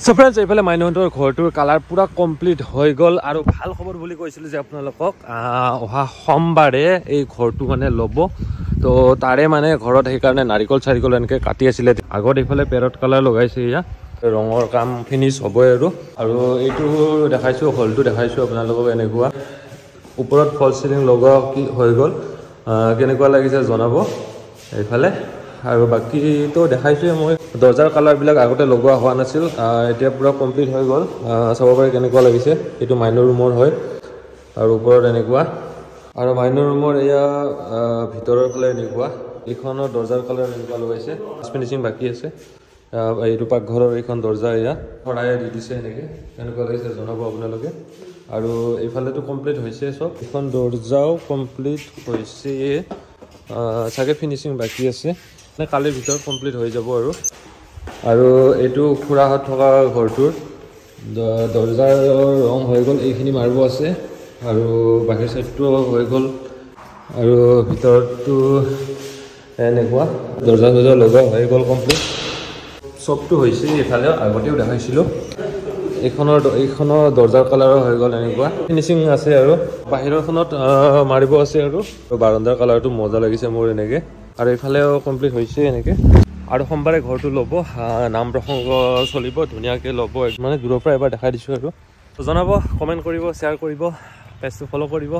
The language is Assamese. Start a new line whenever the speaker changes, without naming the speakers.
সো ফ্ৰেণ্ডছ এইফালে মাইনুহঁতৰ ঘৰটোৰ কালাৰ পুৰা কমপ্লিট হৈ গ'ল আৰু ভাল খবৰ বুলি কৈছিলোঁ যে আপোনালোকক অহা সোমবাৰে এই ঘৰটো মানে ল'ব তো তাৰে মানে ঘৰত সেইকাৰণে নাৰিকল চাৰিকল এনেকৈ কাটি আছিলে আগত এইফালে পেৰট কালাৰ লগাইছে এয়া ৰঙৰ কাম ফিনিছ হ'বই আৰু এইটো দেখাইছোঁ হলটো দেখাইছোঁ আপোনালোকক এনেকুৱা ওপৰত ফল চিলিং লগোৱা কি হৈ গ'ল কেনেকুৱা লাগিছে জনাব এইফালে আৰু বাকীটো দেখাইছোৱে মই দৰ্জাৰ কালাৰবিলাক আগতে লগোৱা হোৱা নাছিল এতিয়া পুৰা কমপ্লিট হৈ গ'ল চাব পাৰে কেনেকুৱা লাগিছে এইটো মাইনৰ ৰুমৰ হয় আৰু ওপৰত এনেকুৱা আৰু মাইনৰ ৰুমৰ এয়া ভিতৰৰ ফালে এনেকুৱা এইখনৰ দৰ্জাৰ কালাৰ এনেকুৱা লগাইছে ফিনিচিং বাকী আছে এইটো পাকঘৰৰ এইখন দৰ্জা এয়া শৰাই দি দিছে এনেকৈ কেনেকুৱা লাগিছে জনাব আপোনালোকে আৰু এইফালেতো কমপ্লিট হৈছে চব এইখন দৰ্জাও কমপ্লিট হৈছে চাগে ফিনিচিং বাকী আছে মানে কালিৰ ভিতৰত কমপ্লিট হৈ যাব আৰু এইটো খুৰাহঁত থকা ঘৰটোৰ দৰ্জাৰ ৰং হৈ গ'ল এইখিনি মাৰিব আছে আৰু বাহিৰ চাইডটো হৈ গ'ল আৰু ভিতৰতটো এনেকুৱা দৰ্জা লগোৱা হৈ গ'ল কমপ্লিট চবটো হৈছে এইফালে আগতেও দেখাইছিলোঁ এইখনৰ দৰ্জাৰ কালাৰো হৈ গ'ল এনেকুৱা ফিনিচিং আছে আৰু বাহিৰৰখনত মাৰিব আছে আৰু বাৰাণ্ডাৰ কালাৰটো মজা লাগিছে মোৰ এনেকৈ আৰু এইফালেও কমপ্লিট হৈছে এনেকৈ আৰু সোমবাৰে ঘৰটো ল'ব নাম প্ৰসংগ চলিব ধুনীয়াকৈ ল'ব মানে দূৰৰ পৰা এবাৰ দেখাই দিছোঁ আৰু জনাব কমেণ্ট কৰিব শ্বেয়াৰ কৰিব পেজটো ফ'ল' কৰিব